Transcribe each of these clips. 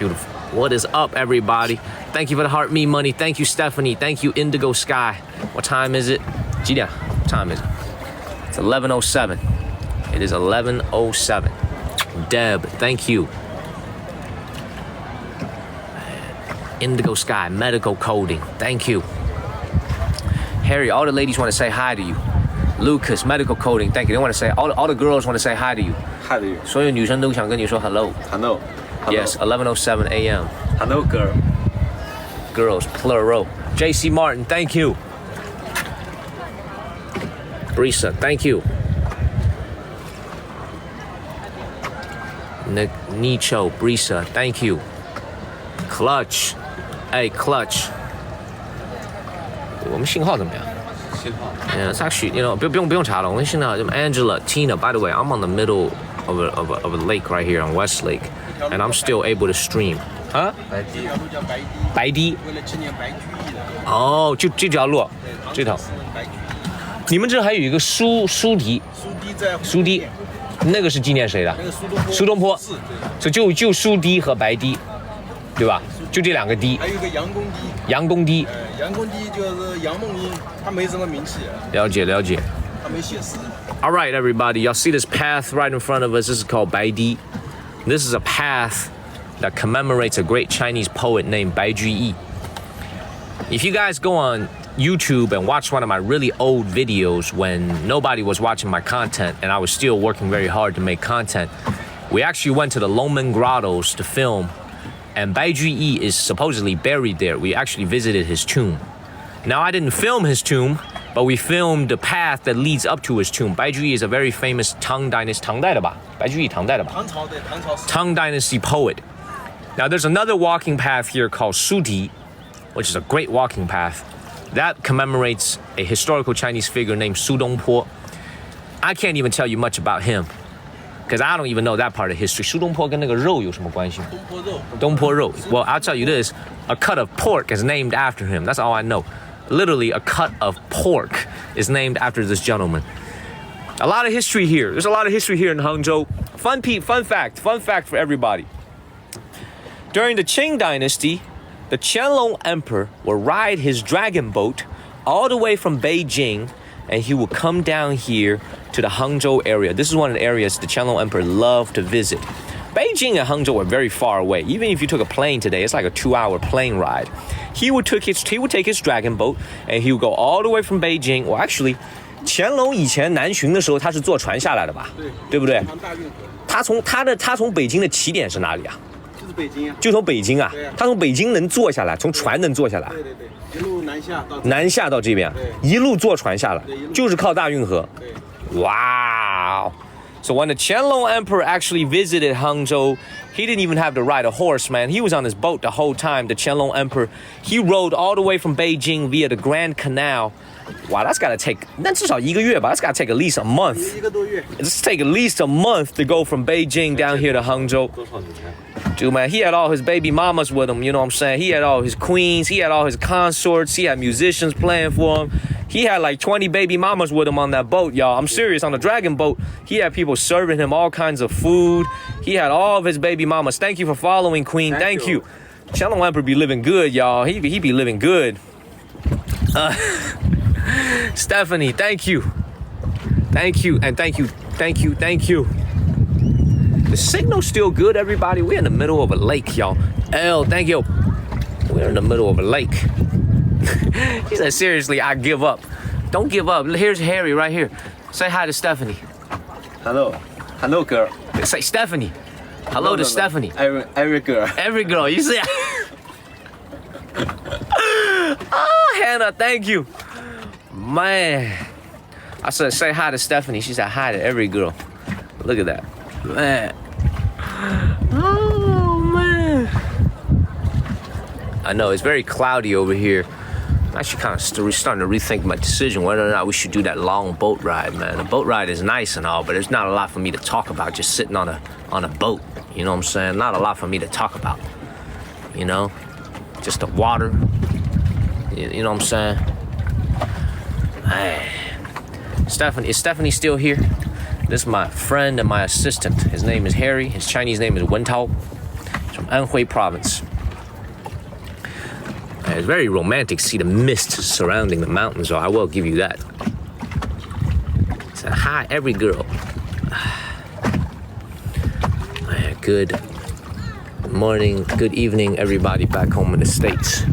Beautiful. What is up, everybody? Thank you for the heart me money. Thank you, Stephanie. Thank you, Indigo Sky. What time is it? Gina, what time is it? It's 11:07. It is 11:07. Deb, thank you. Indigo Sky, medical coding. Thank you. Harry, all the ladies want to say hi to you. Lucas, medical coding. Thank you. They want to say, all the girls want to say hi to you. Hi to you. 所有女生都想跟你说 hello. Hello. Yes, 11:07 a.m. Hello, girl. Girls, plural. JC Martin, thank you. Brisa, thank you. Nicho, Brisa, thank you. Clutch, hey, Clutch. 我们信号怎么样？信号。Yeah, it's actually, 不用查了。我们信号就 Angela, Tina. By the way, I'm on the middle of a lake right here on West Lake, and I'm still able to stream. 啊？白堤。为了纪念白居易的。哦，就这条路，这条。你们这还有一个苏堤。苏堤，那个是纪念谁的？那个苏东坡。是。就苏堤和白堤，对吧？就这两个堤。还有一个杨公堤。杨公堤。杨公堤就是杨梦英，他没什么名气。了解。他没写诗。All right, everybody, y'all see this path right in front of us? This is called Baidi. This is a path that commemorates a great Chinese poet named Bai Juyi. If you guys go on YouTube and watch one of my really old videos when nobody was watching my content and I was still working very hard to make content, we actually went to the Longmen Grottos to film, and Bai Juyi is supposedly buried there. We actually visited his tomb. Now, I didn't film his tomb, but we filmed the path that leads up to his tomb. Bai Juyi is a very famous Tang Dynasty, 唐代的吧？白居易唐代的吧？唐朝的，唐朝。Tang Dynasty poet. Now, there's another walking path here called Sudi, which is a great walking path. That commemorates a historical Chinese figure named Su Dongpo. I can't even tell you much about him, because I don't even know that part of history. 苏东坡跟那个肉有什么关系？东坡肉。Well, I'll tell you this. A cut of pork is named after him. That's all I know. Literally, a cut of pork is named after this gentleman. A lot of history here. There's a lot of history here in Hangzhou. Fun fact for everybody. During the Qing Dynasty, the Qianlong Emperor would ride his dragon boat all the way from Beijing, and he would come down here to the Hangzhou area. This is one of the areas the Qianlong Emperor loved to visit. Beijing and Hangzhou are very far away. Even if you took a plane today, it's like a 2-hour plane ride. He would take his dragon boat, and he would go all the way from Beijing. Well, actually, 乾隆以前南巡的时候，他是坐船下来的吧？对不对？他从北京的起点是哪里啊？就是北京啊。就从北京啊。他从北京能坐下来，从船能坐下来。对，一路南下到这边，一路坐船下来，就是靠大运河。Wow. So when the Qianlong Emperor actually visited Hangzhou, he didn't even have to ride a horse, man. He was on his boat the whole time. The Qianlong Emperor, he rode all the way from Beijing via the Grand Canal. Wow, that's gotta take, 那至少1个月吧. That's gotta take at least a month. 1个多月. It's take at least a month to go from Beijing down here to Hangzhou. Dude, man, he had all his baby mamas with him, you know what I'm saying? He had all his queens, he had all his consorts, he had musicians playing for him. He had like 20 baby mamas with him on that boat, y'all. I'm serious. On the dragon boat, he had people serving him all kinds of food. He had all of his baby mamas. Thank you for following, Queen. Thank you. Qianlong Emperor be living good, y'all. He be living good. Stephanie, thank you. And thank you. The signal's still good, everybody. We're in the middle of a lake, y'all. L, thank you. We're in the middle of a lake. He said, seriously, I give up. Don't give up. Here's Harry right here. Say hi to Stephanie. Hello, girl. Say Stephanie. Hello to Stephanie. Every girl. Every girl. You see? Oh, Hannah, thank you. Man. I said, say hi to Stephanie. She said hi to every girl. Look at that. Man. Oh, man. I know, it's very cloudy over here. I'm actually kind of starting to rethink my decision whether or not we should do that long boat ride, man. The boat ride is nice and all, but there's not a lot for me to talk about just sitting on a boat. You know what I'm saying? Not a lot for me to talk about. You know? Just the water. You know what I'm saying? Man. Is Stephanie still here? This is my friend and my assistant. His name is Harry. His Chinese name is Wentao. from Anhui province. And it's very romantic to see the mist surrounding the mountains, so I will give you that. So, hi, every girl. Man, good morning, good evening, everybody back home in the States.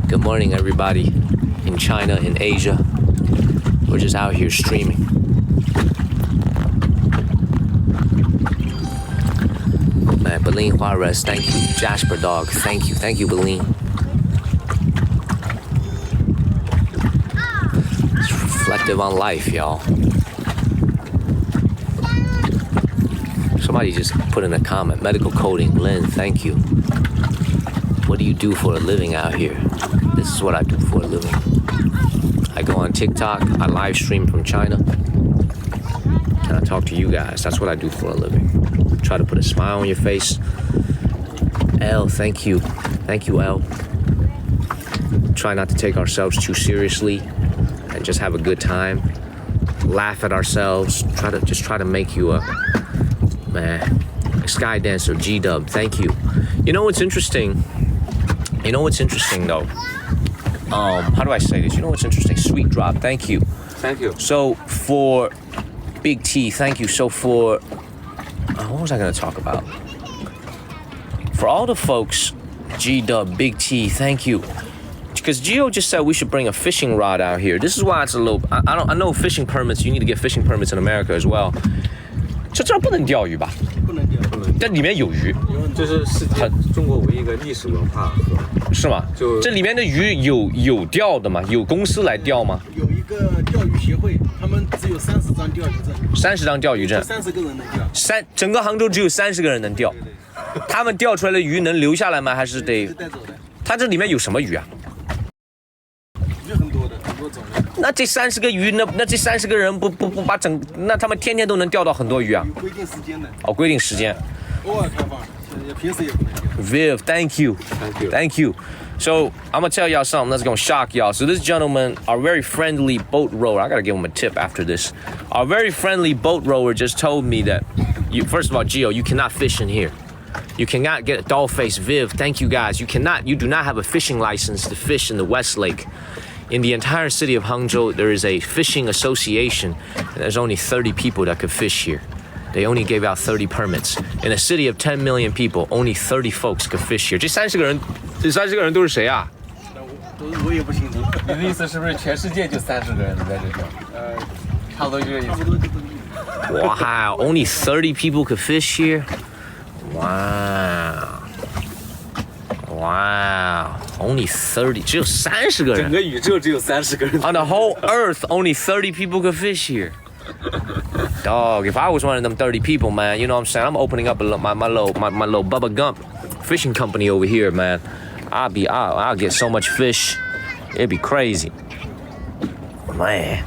Good morning, everybody in China, in Asia. We're just out here streaming. Man, Beline Juarez, thank you. Jasper Dog, thank you. Thank you, Beline. It's reflective on life, y'all. Somebody just put in a comment. Medical coding. Lynn, thank you. What do you do for a living out here? This is what I do for a living. I go on TikTok. I live stream from China. And I talk to you guys. That's what I do for a living. Try to put a smile on your face. L, thank you. Thank you, L. Try not to take ourselves too seriously and just have a good time. Laugh at ourselves. Try to make you a Sky Dancer, G-Dub, thank you. You know what's interesting? Though? How do I say this? You know what's interesting? Sweet Drop, thank you. Thank you. So for Big T, thank you. So for, what was I gonna talk about? For all the folks, G-Dub, Big T, thank you. Because Gio just said we should bring a fishing rod out here. This is why it's a little, I know fishing permits, you need to get fishing permits in America as well. 这不能钓鱼吧？不能钓，不能。这里面有鱼，这是世界中国唯一一个历史文化河。是吗？就这里面的鱼有钓的吗？有公司来钓吗？有一个钓鱼协会，他们只有30张钓鱼证。30张钓鱼证。30个人能钓。整个杭州只有30个人能钓。对。他们钓出来的鱼能留下来吗？还是得带走的？它这里面有什么鱼啊？鱼很多的，很多种类。那这30个鱼，那这30个人不把那他们天天都能钓到很多鱼啊？有规定时间的。哦，规定时间。偶尔开放，平时也不能钓。Viv, thank you. Thank you. So I'm gonna tell y'all something that's gonna shock y'all. So this gentleman, our very friendly boat rower, I gotta give him a tip after this. Our very friendly boat rower just told me that, first of all, Gio, you cannot fish in here. You cannot get a dollface. Viv, thank you guys. You do not have a fishing license to fish in the West Lake. In the entire city of Hangzhou, there is a fishing association, and there's only 30 people that could fish here. They only gave out 30 permits. In a city of 10 million people, only 30 folks could fish here. 这30个人都是谁啊？我也不清楚。你的意思是不是全世界就30个人在这钓？差不多这个意思。Wow, only 30 people could fish here? Wow, only 30, 只有30个人。整个宇宙只有30个人。On the whole earth, only 30 people could fish here. Dog, if I was one of them 30 people, man, you know what I'm saying? I'm opening up my little Bubba Gump fishing company over here, man. I'll get so much fish. It'd be crazy. Man.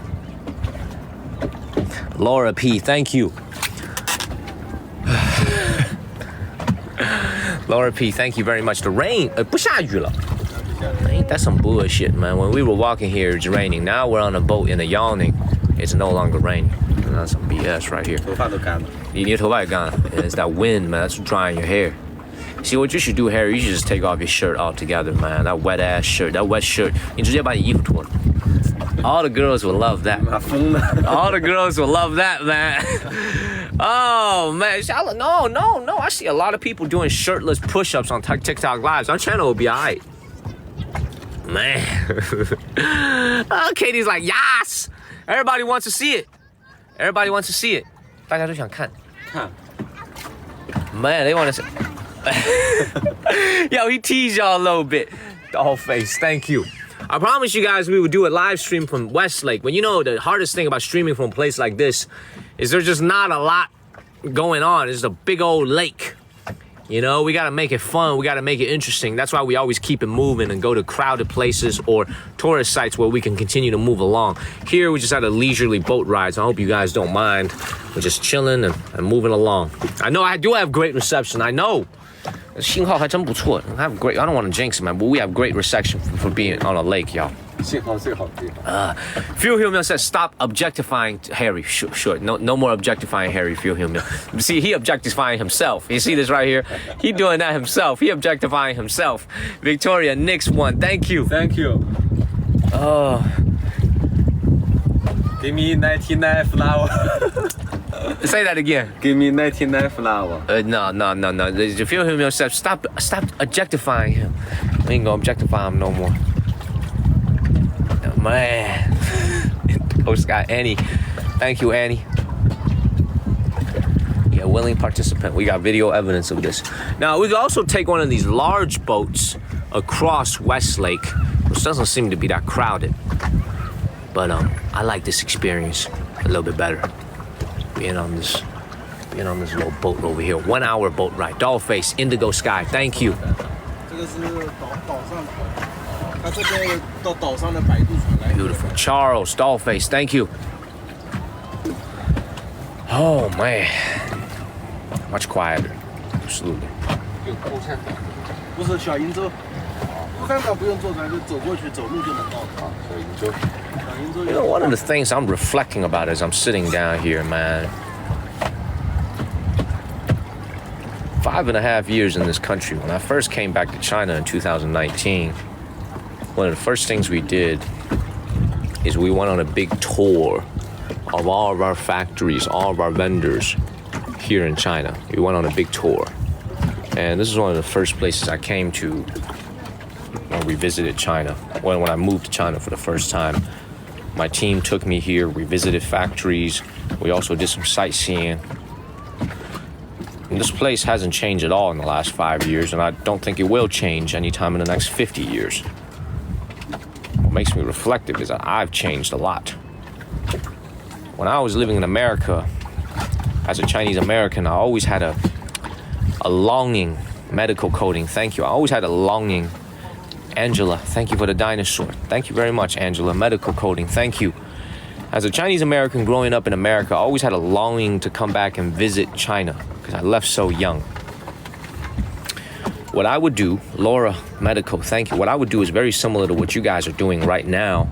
Laura P, thank you. Laura P, thank you very much. The rain, 不下雨了. Ain't that some bullshit, man? When we were walking here, it's raining. Now we're on a boat in the yawning. It's no longer raining. That's some BS right here. 头发都干了。你的头发也干了. It's that wind, man. That's drying your hair. See, what you should do, Harry, you should just take off your shirt altogether, man. That wet ass shirt, that wet shirt. 你直接把你衣服脱了. All the girls will love that. All the girls will love that, man. Oh, man. No. I see a lot of people doing shirtless push-ups on TikTok Lives. Our channel will be all right. Man. Katie's like, yes! Everybody wants to see it. Everybody wants to see it. 大家都想看. Man, they want to see. Yo, he teased y'all a little bit. Doll face, thank you. I promised you guys we would do a live stream from Westlake. But you know, the hardest thing about streaming from a place like this is there's just not a lot going on. It's a big old lake. You know, we got to make it fun. We got to make it interesting. That's why we always keep it moving and go to crowded places or tourist sites where we can continue to move along. Here, we just had a leisurely boat ride, so I hope you guys don't mind. We're just chilling and moving along. I know I do have great reception. I know. 信号还真不错. I don't want to jinx it, man, but we have great reception for being on a lake, y'all. 信号最好的地方。Phil Hillmill says, "Stop objectifying Harry." Sure. No more objectifying Harry. Phil Hillmill. See, he objectifying himself. You see this right here? He doing that himself. He objectifying himself. Victoria, Nick's one. Thank you. Thank you. Oh. Give me 99 flower. Say that again. Give me 99 flower. No. Phil Hillmill says, "Stop objectifying him." We ain't gonna objectify him no more. Man. Coast guy Annie. Thank you, Annie. Yeah, willing participant. We got video evidence of this. Now, we could also take one of these large boats across Westlake, which doesn't seem to be that crowded. But I like this experience a little bit better. Being on this little boat over here. 1 hour boat ride. Dollface, Indigo Sky. Thank you. 这个是岛上的，它这个到岛上的摆渡船来。 Beautiful. Charles, Dollface, thank you. Oh man. Much quieter. Absolutely. 不是小银洲，后山岛不用坐船，就走过去，走路就能到。小银洲。 You know, one of the things I'm reflecting about as I'm sitting down here, man. 5.5 years in this country. When I first came back to China in 2019, one of the first things we did is we went on a big tour of all of our factories, all of our vendors here in China. We went on a big tour. And this is one of the first places I came to when we visited China. When I moved to China for the first time, my team took me here. We visited factories. We also did some sightseeing. And this place hasn't changed at all in the last 5 years, and I don't think it will change anytime in the next 50 years. What makes me reflective is that I've changed a lot. When I was living in America, as a Chinese American, I always had a longing, medical coding, thank you. I always had a longing. Angela, thank you for the dinosaur. Thank you very much, Angela. Medical coding, thank you. As a Chinese American growing up in America, I always had a longing to come back and visit China because I left so young. What I would do, Laura Medical, thank you. What I would do is very similar to what you guys are doing right now.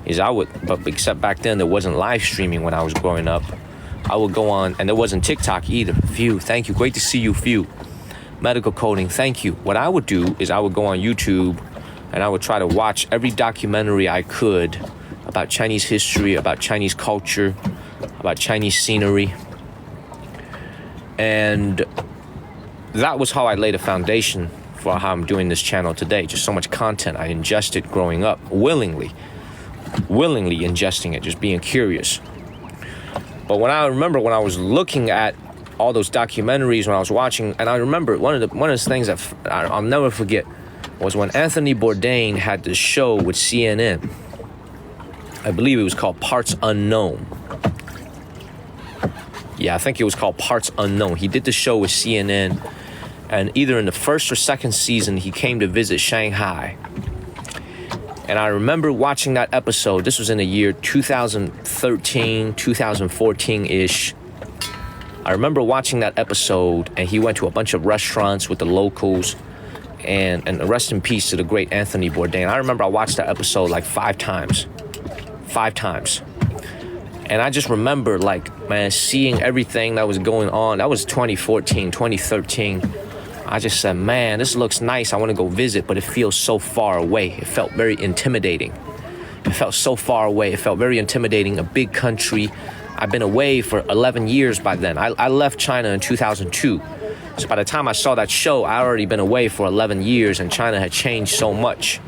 But except back then there wasn't live streaming when I was growing up. I would go on, and there wasn't TikTok either. Few, thank you. Great to see you, Few. Medical coding, thank you. What I would do is I would go on YouTube and I would try to watch every documentary I could about Chinese history, about Chinese culture, about Chinese scenery. And that was how I laid a foundation for how I'm doing this channel today. Just so much content I ingested growing up, willingly ingesting it, just being curious. But when I was looking at all those documentaries, when I was watching, and I remember one of the things that I'll never forget was when Anthony Bourdain had this show with CNN. I believe it was called Parts Unknown. Yeah, I think it was called Parts Unknown. He did the show with CNN, and either in the first or second season, he came to visit Shanghai. And I remember watching that episode. This was in the year 2013, 2014-ish. I remember watching that episode, and he went to a bunch of restaurants with the locals, and rest in peace to the great Anthony Bourdain. I remember I watched that episode like 5 times. 5 times. And I just remember, like, man, seeing everything that was going on. That was 2014, 2013. I just said, man, this looks nice. I want to go visit, but it feels so far away. It felt very intimidating. It felt so far away. It felt very intimidating. A big country. I've been away for 11 years by then. I left China in 2002. So by the time I saw that show, I already been away for 11 years, and China had changed so much.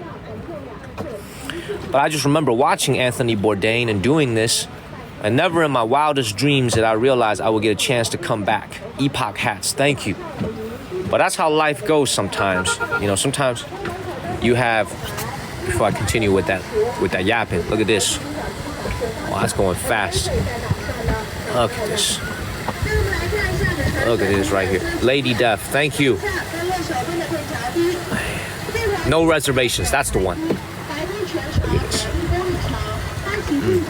But I just remember watching Anthony Bourdain and doing this, and never in my wildest dreams did I realize I would get a chance to come back. Epoch hats, thank you. But that's how life goes sometimes. You know, sometimes you have, before I continue with that yapping, look at this. Oh, that's going fast. Look at this. Look at this right here. Lady Death, thank you. No reservations, that's the one. Look at this.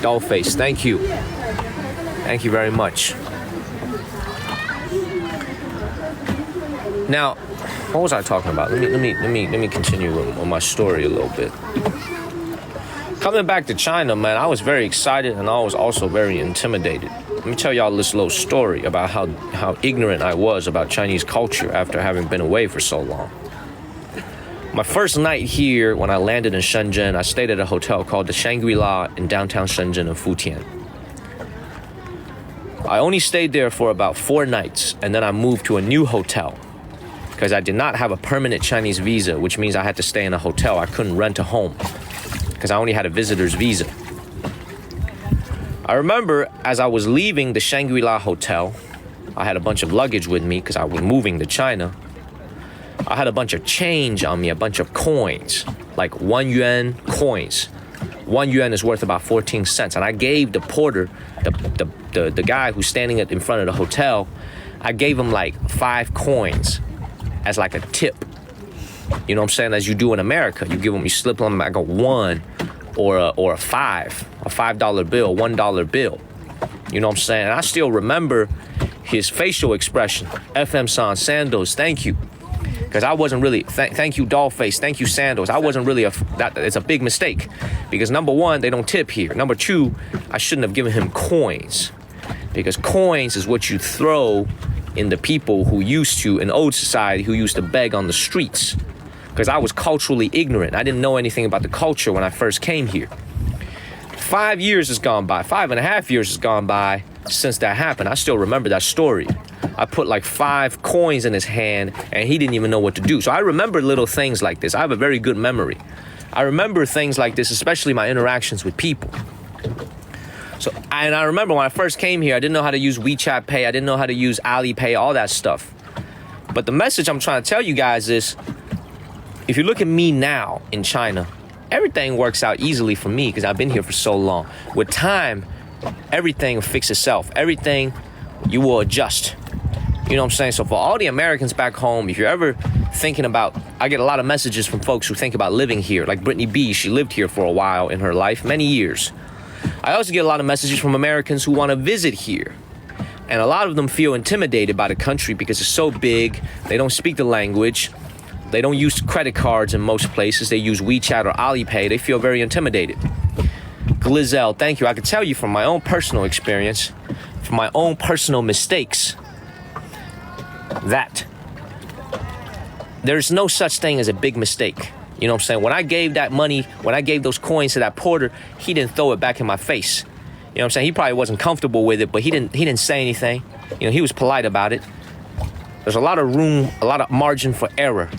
Dollface, thank you. Thank you very much. Now, what was I talking about? Let me continue with my story a little bit. Coming back to China, man, I was very excited and I was also very intimidated. Let me tell y'all this little story about how ignorant I was about Chinese culture after having been away for so long. My first night here, when I landed in Shenzhen, I stayed at a hotel called the Shangri-La in downtown Shenzhen in Futian. I only stayed there for about 4 nights, and then I moved to a new hotel because I did not have a permanent Chinese visa, which means I had to stay in a hotel. I couldn't rent a home because I only had a visitor's visa. I remember as I was leaving the Shangri-La hotel, I had a bunch of luggage with me because I was moving to China. I had a bunch of change on me, a bunch of coins, like 1 yuan coins. 1 yuan is worth about 14 cents. And I gave the porter, the guy who's standing in front of the hotel, I gave him like 5 coins as like a tip. You know what I'm saying? As you do in America, you slip them like a 1 or a $5 bill, $1 bill. You know what I'm saying? And I still remember his facial expression. FM San Sandals, thank you. Because I wasn't really, thank you Dollface, thank you Sandals. I wasn't really, it's a big mistake. Because number 1, they don't tip here. Number 2, I shouldn't have given him coins. Because coins is what you throw in the people who used to, in old society, who used to beg on the streets. Because I was culturally ignorant. I didn't know anything about the culture when I first came here. 5 years has gone by, 5.5 years has gone by since that happened. I still remember that story. I put like 5 coins in his hand and he didn't even know what to do. So I remember little things like this. I have a very good memory. I remember things like this, especially my interactions with people. And I remember when I first came here, I didn't know how to use WeChat Pay. I didn't know how to use Alipay, all that stuff. But the message I'm trying to tell you guys is, if you look at me now in China, everything works out easily for me because I've been here for so long. With time, everything will fix itself. Everything, you will adjust. You know what I'm saying? So for all the Americans back home, if you're ever thinking about, I get a lot of messages from folks who think about living here. Like Brittany B, she lived here for a while in her life, many years. I also get a lot of messages from Americans who want to visit here. And a lot of them feel intimidated by the country because it's so big. They don't speak the language. They don't use credit cards in most places. They use WeChat or Alipay. They feel very intimidated. Glizelle, thank you. I can tell you from my own personal experience, from my own personal mistakes, that there's no such thing as a big mistake. You know what I'm saying? When I gave that money, when I gave those coins to that porter, he didn't throw it back in my face. You know what I'm saying? He probably wasn't comfortable with it, but he didn't say anything. You know, he was polite about it. There's a lot of room, a lot of margin for error.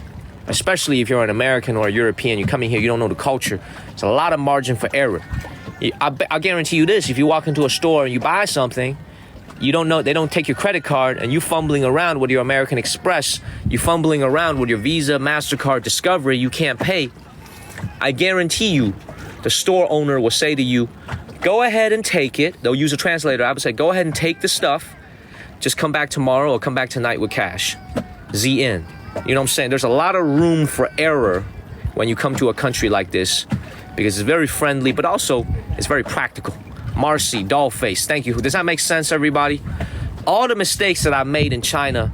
Especially if you're an American or a European, you come in here, you don't know the culture. There's a lot of margin for error. I guarantee you this, if you walk into a store and you buy something, you don't know, they don't take your credit card and you fumbling around with your American Express, you fumbling around with your Visa, MasterCard, Discovery, you can't pay. I guarantee you, the store owner will say to you, go ahead and take it. They'll use a translator. I would say, go ahead and take the stuff. Just come back tomorrow or come back tonight with cash. ZN. You know what I'm saying? There's a lot of room for error when you come to a country like this because it's very friendly, but also it's very practical. Marcy, Dollface, thank you. Does that make sense, everybody? All the mistakes that I've made in China,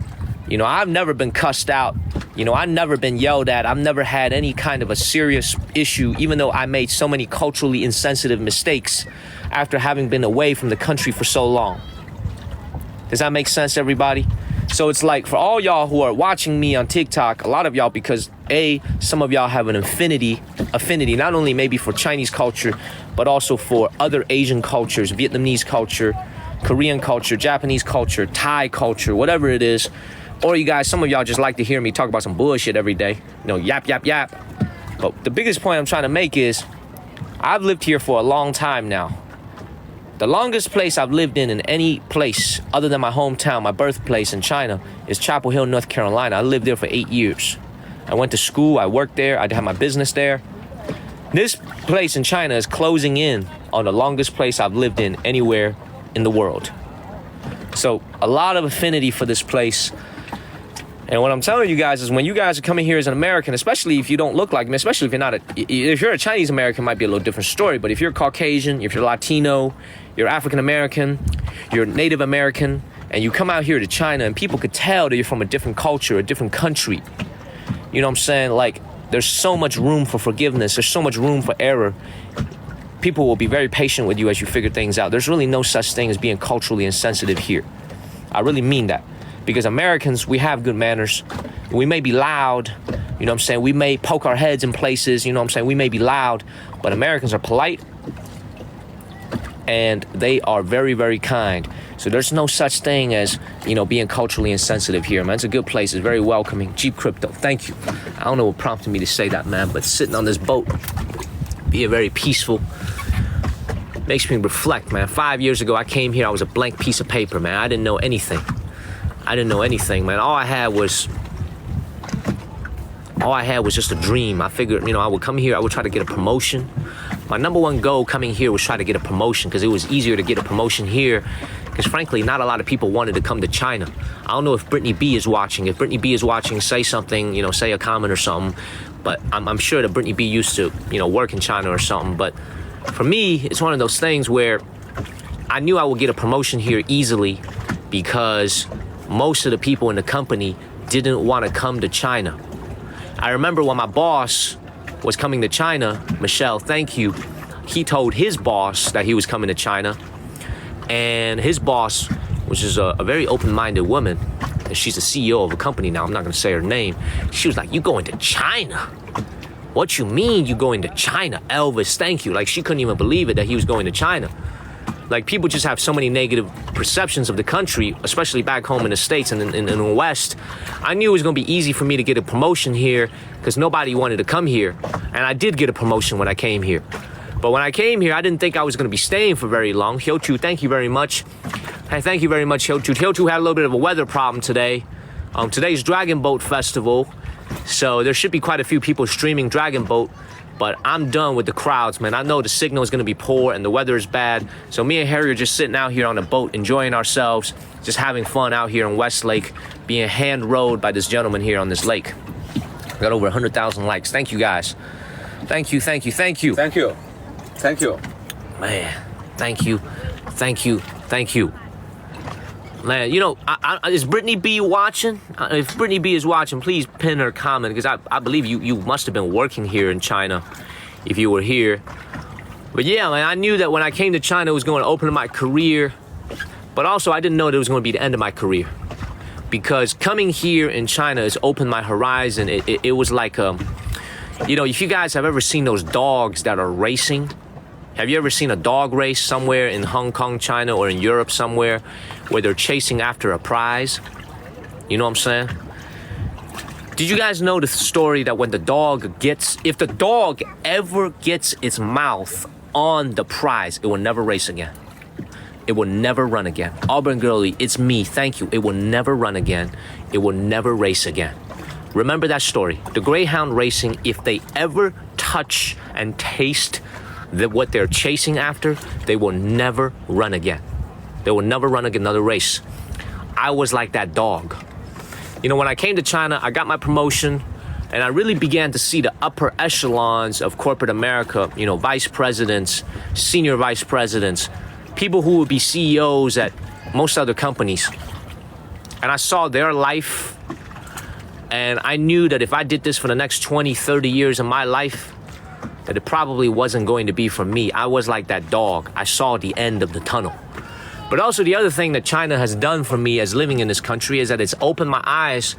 you know, I've never been cussed out. You know, I've never been yelled at. I've never had any kind of a serious issue, even though I made so many culturally insensitive mistakes after having been away from the country for so long. Does that make sense, everybody? So it's like for all y'all who are watching me on TikTok, a lot of y'all, because some of y'all have an affinity, not only maybe for Chinese culture, but also for other Asian cultures, Vietnamese culture, Korean culture, Japanese culture, Thai culture, whatever it is. Or you guys, some of y'all just like to hear me talk about some bullshit every day. You know, yap, yap, yap. But the biggest point I'm trying to make is I've lived here for a long time now. The longest place I've lived in any place other than my hometown, my birthplace in China, is Chapel Hill, North Carolina. I lived there for 8 years. I went to school, I worked there, I had my business there. This place in China is closing in on the longest place I've lived in anywhere in the world. So a lot of affinity for this place. And what I'm telling you guys is when you guys are coming here as an American, especially if you don't look like me, especially if you're not if you're a Chinese American, it might be a little different story. But if you're Caucasian, if you're Latino, you're African American, you're Native American, and you come out here to China and people could tell that you're from a different culture, a different country. You know what I'm saying? Like, there's so much room for forgiveness. There's so much room for error. people will be very patient with you as you figure things out. There's really no such thing as being culturally insensitive here. I really mean that. Because Americans, we have good manners. We may be loud, you know what I'm saying? We may poke our heads in places, you know what I'm saying? We may be loud, but Americans are polite and they are very, very kind. So there's no such thing as, you know, being culturally insensitive here, man. It's a good place. It's very welcoming. Jeep Crypto, thank you. I don't know what prompted me to say that, man, but sitting on this boat, being very peaceful, makes me reflect, man. 5 years ago, I came here, I was a blank piece of paper, man. I didn't know anything. Man. All I had was just a dream. I figured, you know, I would come here, I would try to get a promotion. My number one goal coming here was try to get a promotion because it was easier to get a promotion here because frankly, not a lot of people wanted to come to China. I don't know if Brittany B is watching. If Brittany B is watching, say something, you know, say a comment or something. But I'm sure that Brittany B used to, you know, work in China or something. But for me, it's one of those things where I knew I would get a promotion here easily because most of the people in the company didn't want to come to China. I remember when my boss was coming to China, Michelle, thank you, he told his boss that he was coming to China, and his boss, which is a very open-minded woman, and she's the CEO of a company now, I'm not gonna say her name, she was like, you going to China? What you mean you going to China? Elvis, thank you. Like she couldn't even believe it that he was going to China. Like people just have so many negative perceptions of the country, especially back home in the States and in the West. I knew it was gonna be easy for me to get a promotion here because nobody wanted to come here. And I did get a promotion when I came here. But when I came here, I didn't think I was gonna be staying for very long. Hyochu, thank you very much. Hey, thank you very much, Hyochu. Hyochu had a little bit of a weather problem today. Today's Dragon Boat Festival. So there should be quite a few people streaming Dragon Boat. But I'm done with the crowds, man. I know the signal is gonna be poor and the weather is bad. So me and Harry are just sitting out here on the boat, enjoying ourselves, just having fun out here in Westlake, being hand-rowed by this gentleman here on this lake. Got over 100,000 likes. Thank you, guys. Thank you. Thank you. Man, thank you. Man, you know, is Brittany B watching? If Brittany B is watching, please pin her comment because I believe you must have been working here in China if you were here. But yeah, man, I knew that when I came to China, it was going to open my career. But also, I didn't know that it was going to be the end of my career. Because coming here in China has opened my horizon. It was like, you know, if you guys have ever seen those dogs that are racing, have you ever seen a dog race somewhere in Hong Kong, China, or in Europe somewhere where they're chasing after a prize? You know what I'm saying? Did you guys know the story that when the dog gets, if the dog ever gets its mouth on the prize, it will never race again. It will never run again. Auburn Girlie, it's me, thank you. It will never run again. It will never race again. Remember that story. The Greyhound racing, if they ever touch and taste what they're chasing after, they will never run again. They will never run another race. I was like that dog. You know, when I came to China, I got my promotion and I really began to see the upper echelons of corporate America, you know, vice presidents, senior vice presidents, people who would be CEOs at most other companies. And I saw their life and I knew that if I did this for the next 20, 30 years of my life, that it probably wasn't going to be for me. I was like that dog. I saw the end of the tunnel. But also the other thing that China has done for me as living in this country is that it's opened my eyes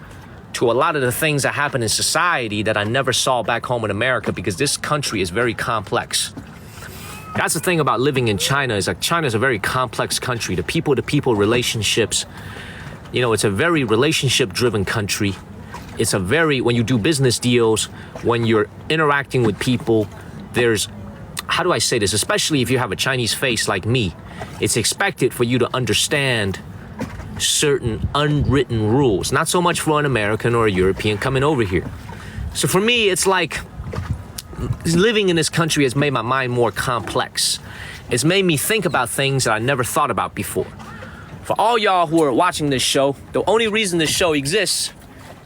to a lot of the things that happen in society that I never saw back home in America because this country is very complex. That's the thing about living in China is like China is a very complex country. The people-to-people relationships, you know, it's a very relationship-driven country. It's a very, when you do business deals, when you're interacting with people, there's, how do I say this? Especially if you have a Chinese face like me, it's expected for you to understand certain unwritten rules. Not so much for an American or a European coming over here. So for me, it's like living in this country has made my mind more complex. It's made me think about things that I never thought about before. For all y'all who are watching this show, the only reason this show exists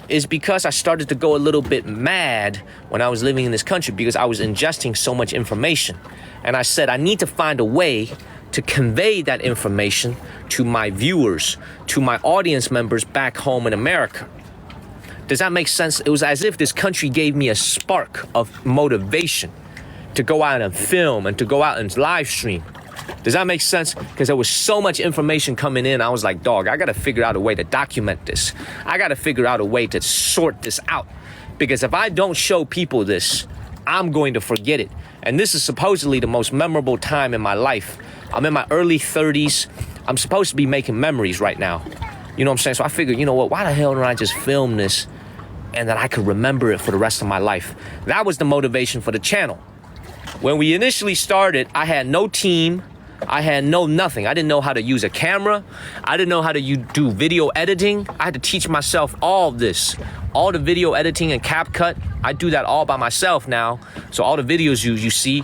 is because I started to go a little bit mad when I was living in this country because I was ingesting so much information. And I said, I need to find a way to convey that information to my viewers, to my audience members back home in America. Does that make sense? It was as if this country gave me a spark of motivation to go out and film and to go out and live stream. Does that make sense? Because there was so much information coming in. I was like, dog, I got to figure out a way to document this. I got to figure out a way to sort this out. Because if I don't show people this, I'm going to forget it. And this is supposedly the most memorable time in my life. I'm in my early 30s. I'm supposed to be making memories right now. You know what I'm saying? So I figured, you know what? Why the hell don't I just film this and then I could remember it for the rest of my life? That was the motivation for the channel. When we initially started, I had no team. I had no nothing. I didn't know how to use a camera. I didn't know how to do video editing. I had to teach myself all this. All the video editing and CapCut, I do that all by myself now. So all the videos you see,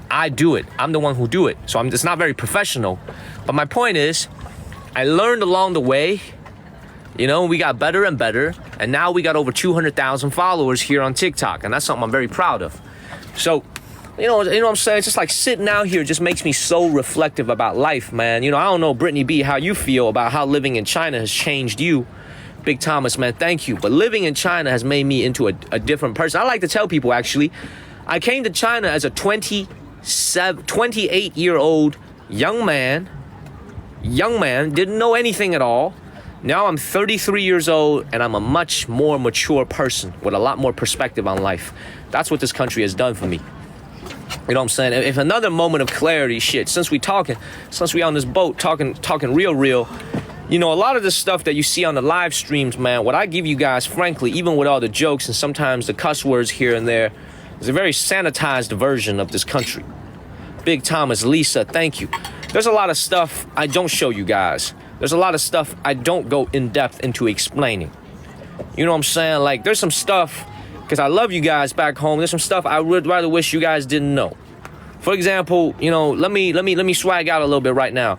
I do it. I'm the one who do it. So it's not very professional. But my point is, I learned along the way. You know, we got better and better. And now we got over 200,000 followers here on TikTok. And that's something I'm very proud of. So, you know what I'm saying? It's just like sitting out here just makes me so reflective about life, man. You know, I don't know, Brittany B, how you feel about how living in China has changed you. Big Thomas, man, thank you. But living in China has made me into a different person. I like to tell people, actually, I came to China as a 28-year-old young man, didn't know anything at all. Now I'm 33 years old and I'm a much more mature person with a lot more perspective on life. That's what this country has done for me. You know what I'm saying? If another moment of clarity, shit, since we on this boat talking real, you know, a lot of the stuff that you see on the live streams, man, what I give you guys, frankly, even with all the jokes and sometimes the cuss words here and there, is a very sanitized version of this country. Big Thomas, Lisa, thank you. There's a lot of stuff I don't show you guys. There's a lot of stuff I don't go in depth into explaining. You know what I'm saying? Like, there's some stuff, because I love you guys back home, there's some stuff I would rather wish you guys didn't know. For example, you know, let me swag out a little bit right now.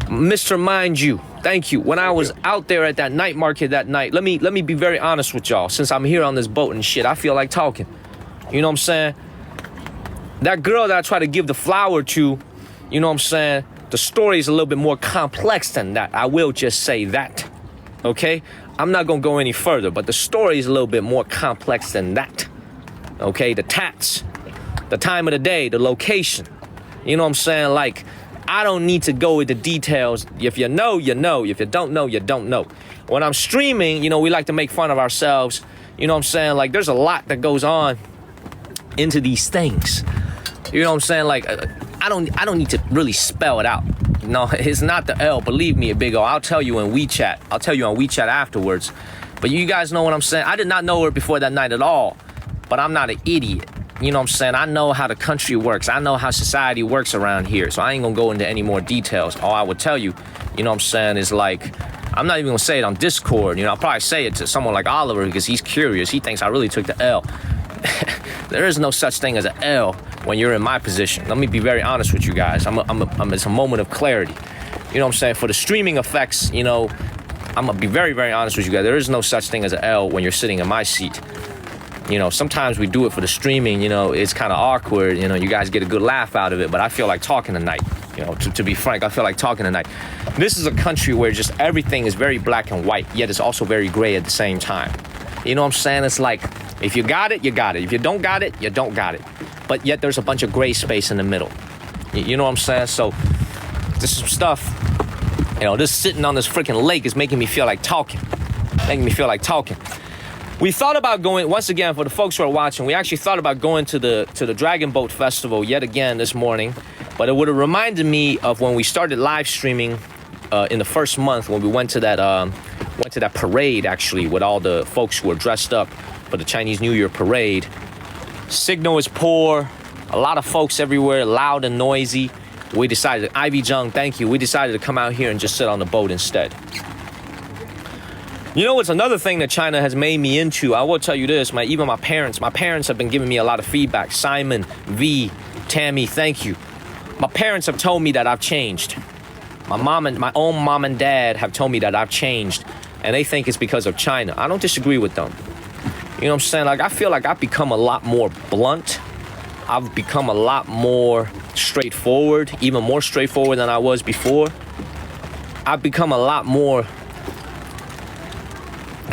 Mr. Mind You, thank you. When I was out there at that night market that night, let me be very honest with y'all. Since I'm here on this boat and shit, I feel like talking. You know what I'm saying? That girl that I try to give the flower to, you know what I'm saying? The story is a little bit more complex than that. I will just say that. Okay? I'm not gonna go any further, but the story is a little bit more complex than that. Okay? The tats, the time of the day, the location. You know what I'm saying? Like, I don't need to go into details. If you know, you know. If you don't know, you don't know. When I'm streaming, you know, we like to make fun of ourselves. You know what I'm saying? Like, there's a lot that goes on into these things. You know what I'm saying? Like, I don't need to really spell it out. No, it's not the L. Believe me, Big O. I'll tell you in WeChat. I'll tell you on WeChat afterwards. But you guys know what I'm saying? I did not know her before that night at all. But I'm not an idiot. You know what I'm saying? I know how the country works. I know how society works around here. So I ain't gonna go into any more details. All I would tell you, you know what I'm saying, is like, I'm not even gonna say it on Discord. You know, I'll probably say it to someone like Oliver because he's curious. He thinks I really took the L. There is no such thing as an L when you're in my position. Let me be very honest with you guys. It's a moment of clarity. You know what I'm saying? For the streaming effects, you know, I'm gonna be very, very honest with you guys. There is no such thing as an L when you're sitting in my seat. You know, sometimes we do it for the streaming, you know, it's kind of awkward, you know, you guys get a good laugh out of it, but I feel like talking tonight. You know, to be frank, I feel like talking tonight. This is a country where just everything is very black and white, yet it's also very gray at the same time. You know what I'm saying? It's like, if you got it, you got it. If you don't got it, you don't got it. But yet there's a bunch of gray space in the middle. You know what I'm saying? So this is some stuff, you know, just sitting on this freaking lake is making me feel like talking. We thought about going, once again, for the folks who are watching, we actually thought about going to the Dragon Boat Festival yet again this morning, but it would have reminded me of when we started live streaming in the first month when we went to that parade, actually, with all the folks who were dressed up for the Chinese New Year parade. Signal is poor, a lot of folks everywhere, loud and noisy. We decided, Ivy Jung, thank you, we decided to come out here and just sit on the boat instead. You know what's another thing that China has made me into? I will tell you this, even my parents have been giving me a lot of feedback. Simon, V, Tammy, thank you. My parents have told me that I've changed. My own mom and dad have told me that I've changed, and they think it's because of China. I don't disagree with them. You know what I'm saying? Like, I feel like I've become a lot more blunt. I've become a lot more straightforward, even more straightforward than I was before. I've become a lot more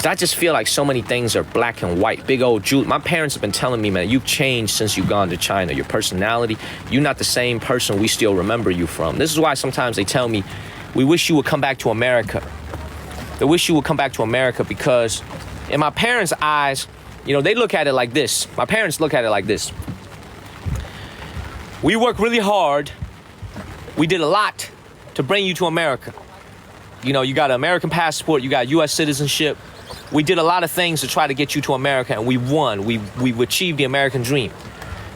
Because I just feel like so many things are black and white. Big old Jew. My parents have been telling me, man, you've changed since you've gone to China. Your personality, you're not the same person we still remember you from. This is why sometimes they tell me, we wish you would come back to America. They wish you would come back to America because in my parents' eyes, you know, they look at it like this. My parents look at it like this. We worked really hard. We did a lot to bring you to America. You know, you got an American passport, you got U.S. citizenship. We did a lot of things to try to get you to America, and we won. We've achieved the American dream.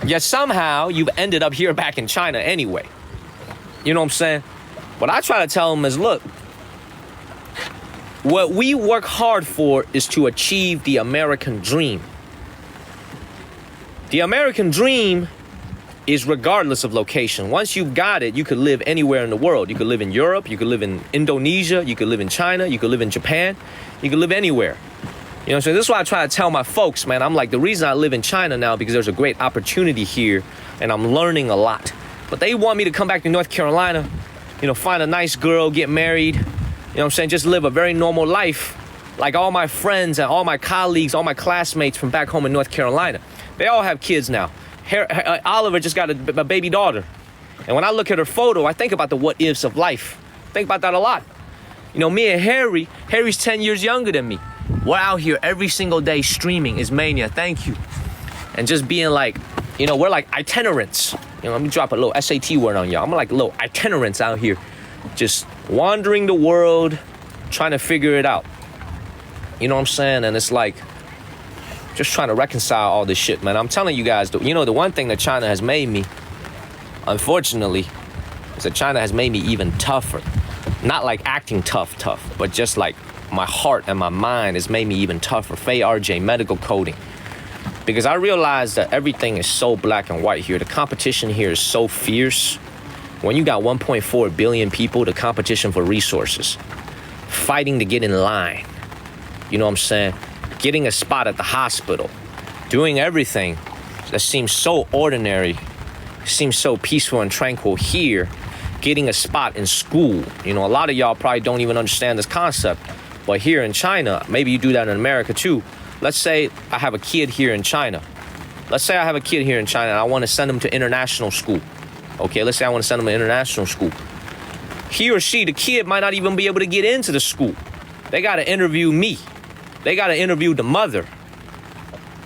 Yet somehow you've ended up here back in China anyway. You know what I'm saying? What I try to tell them is, look, what we work hard for is to achieve the American dream. The American dream is regardless of location. Once you've got it, you could live anywhere in the world. You could live in Europe, you could live in Indonesia, you could live in China, you could live in Japan, you could live anywhere. You know, so this is why I try to tell my folks, man, I'm like, the reason I live in China now because there's a great opportunity here and I'm learning a lot. But they want me to come back to North Carolina, you know, find a nice girl, get married, you know what I'm saying, just live a very normal life like all my friends and all my colleagues, all my classmates from back home in North Carolina. They all have kids now. Oliver just got a baby daughter. And when I look at her photo, I think about the what ifs of life. Think about that a lot. You know, me and Harry's 10 years younger than me. We're out here every single day streaming Ismania, thank you. And just being like, you know, we're like itinerants. You know, let me drop a little SAT word on y'all. I'm like little itinerants out here, just wandering the world, trying to figure it out. You know what I'm saying? And it's like, just trying to reconcile all this shit, man. I'm telling you guys, you know, the one thing that China has made me, unfortunately, is that China has made me even tougher. Not like acting tough, but just like my heart and my mind has made me even tougher. Faye RJ, medical coding. Because I realize that everything is so black and white here. The competition here is so fierce. When you got 1.4 billion people, the competition for resources, fighting to get in line, you know what I'm saying? Getting a spot at the hospital, doing everything that seems so ordinary, seems so peaceful and tranquil here, getting a spot in school. You know, a lot of y'all probably don't even understand this concept, but here in China, maybe you do that in America too. Let's say I have a kid here in China. Let's say I have a kid here in China and I want to send him to international school. Okay, let's say I want to send him to international school. He or she, the kid, might not even be able to get into the school. They got to interview me. They got to interview the mother.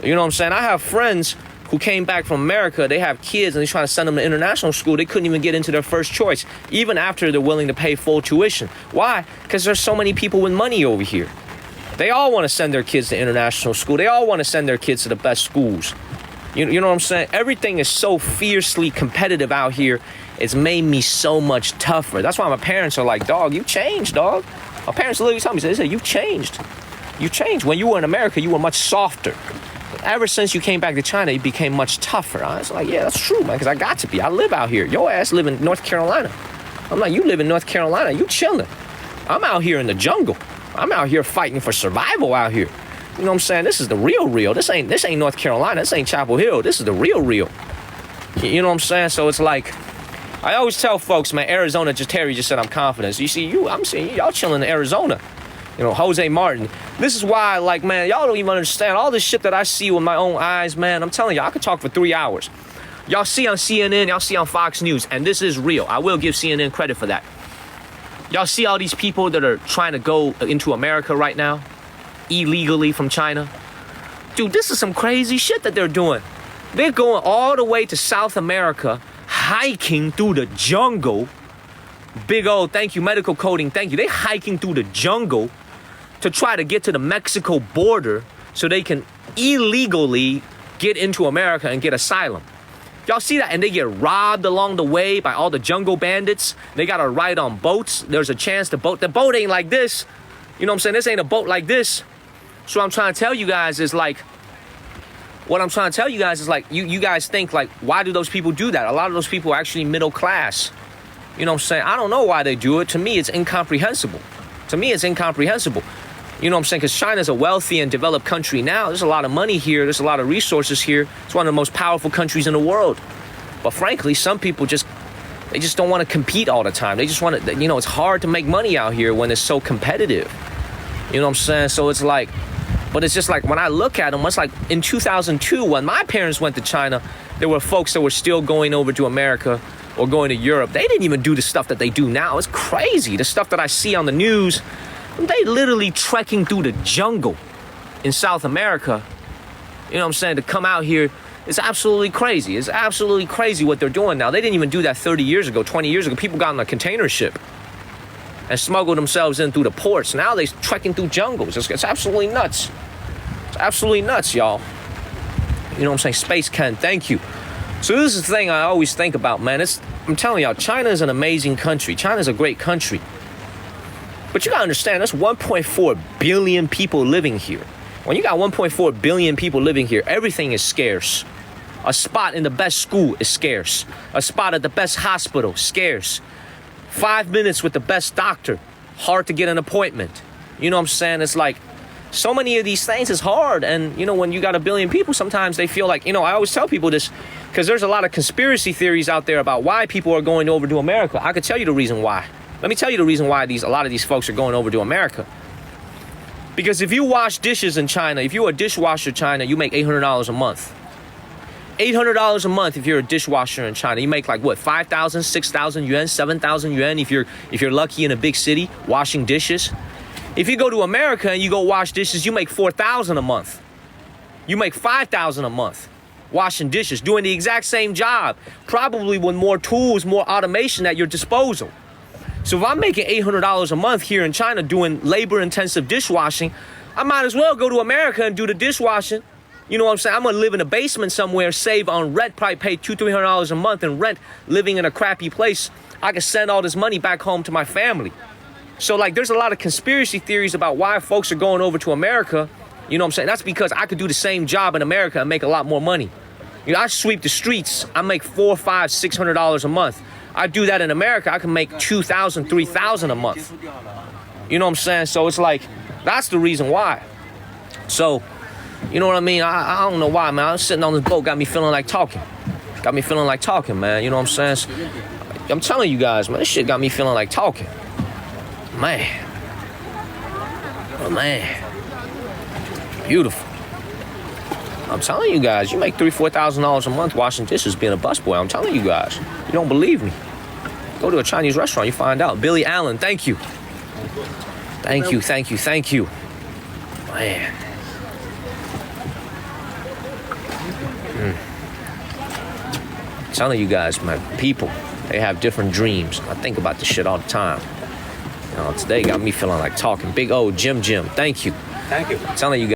You know what I'm saying? I have friends who came back from America. They have kids and they're trying to send them to international school. They couldn't even get into their first choice, even after they're willing to pay full tuition. Why? Because there's so many people with money over here. They all want to send their kids to international school. They all want to send their kids to the best schools. You know what I'm saying? Everything is so fiercely competitive out here. It's made me so much tougher. That's why my parents are like, dog, you changed, dog. My parents literally tell me, they said, you've changed. You changed. When you were in America, you were much softer. Ever since you came back to China, you became much tougher. I was like, yeah, that's true, man, because I got to be. I live out here. Your ass live in North Carolina. I'm like, you live in North Carolina. You chilling. I'm out here in the jungle. I'm out here fighting for survival out here. You know what I'm saying? This is the real. This ain't North Carolina. This ain't Chapel Hill. This is the real. You know what I'm saying? So it's like, I always tell folks, man, Arizona, Terry just said I'm confident. So you see, I'm seeing y'all chilling in Arizona. You know, Jose Martin. This is why, like, man, y'all don't even understand all this shit that I see with my own eyes, man. I'm telling you, I could talk for 3 hours. Y'all see on CNN, y'all see on Fox News, and this is real. I will give CNN credit for that. Y'all see all these people that are trying to go into America right now, illegally from China. Dude, this is some crazy shit that they're doing. They're going all the way to South America, hiking through the jungle. Big old thank you, medical coding, thank you. They hiking through the jungle to try to get to the Mexico border so they can illegally get into America and get asylum. Y'all see that? And they get robbed along the way by all the jungle bandits. They got to ride on boats. There's a chance the boat ain't like this. You know what I'm saying? This ain't a boat like this. So what I'm trying to tell you guys is like, you guys think like, why do those people do that? A lot of those people are actually middle class. You know what I'm saying? I don't know why they do it. To me, it's incomprehensible. You know what I'm saying? Because China's a wealthy and developed country now. There's a lot of money here. There's a lot of resources here. It's one of the most powerful countries in the world. But frankly, some people just don't want to compete all the time. They just want to, you know, it's hard to make money out here when it's so competitive. You know what I'm saying? So it's like, But it's just like when I look at them, it's like in 2002, when my parents went to China, there were folks that were still going over to America or going to Europe. They didn't even do the stuff that they do now. It's crazy. The stuff that I see on the news, they literally trekking through the jungle in South America. You know what I'm saying? To come out here, it's absolutely crazy. It's absolutely crazy what they're doing now. They didn't even do that 30 years ago, 20 years ago. People got on a container ship and smuggled themselves in through the ports. Now they're trekking through jungles. It's absolutely nuts. It's absolutely nuts, y'all. You know what I'm saying? Space Ken, thank you. So this is the thing I always think about, man. I'm telling y'all, China is an amazing country. China is a great country. But you gotta understand, there's 1.4 billion people living here. When you got 1.4 billion people living here, everything is scarce. A spot in the best school is scarce. A spot at the best hospital, scarce. 5 minutes with the best doctor, hard to get an appointment. You know what I'm saying? It's like, so many of these things is hard. And, you know, when you got a billion people, sometimes they feel like, you know, I always tell people this, because there's a lot of conspiracy theories out there about why people are going over to America. I could tell you the reason why. Let me tell you the reason why a lot of these folks are going over to America. Because if you wash dishes in China, if you're a dishwasher in China, you make $800 a month. $800 a month if you're a dishwasher in China. You make like what, 5,000, 6,000 yuan, 7,000 yuan if you're lucky in a big city washing dishes. If you go to America and you go wash dishes, you make 4,000 a month. You make 5,000 a month washing dishes, doing the exact same job, probably with more tools, more automation at your disposal. So if I'm making $800 a month here in China doing labor-intensive dishwashing, I might as well go to America and do the dishwashing. You know what I'm saying? I'm gonna live in a basement somewhere, save on rent, probably pay $200-300 a month in rent, living in a crappy place. I can send all this money back home to my family. So like, there's a lot of conspiracy theories about why folks are going over to America. You know what I'm saying? That's because I could do the same job in America and make a lot more money. You know, I sweep the streets, I make $400, $500, $600 a month. I do that in America, I can make $2,000, $3,000 a month. You know what I'm saying? So it's like, that's the reason why. So, you know what I mean? I don't know why, man. I was sitting on this boat, got me feeling like talking. Got me feeling like talking, man. You know what I'm saying? I'm telling you guys, man, this shit got me feeling like talking. Man. Oh, man. Beautiful. I'm telling you guys, you make $3,000, $4,000 a month washing dishes, being a busboy. I'm telling you guys. You don't believe me? Go to a Chinese restaurant, you find out. Billy Allen, thank you. Thank you, thank you, thank you. Man. I'm telling you guys, man, people, they have different dreams. I think about this shit all the time. You know, today got me feeling like talking. Big O, Jim, thank you. Thank you. I'm telling you guys.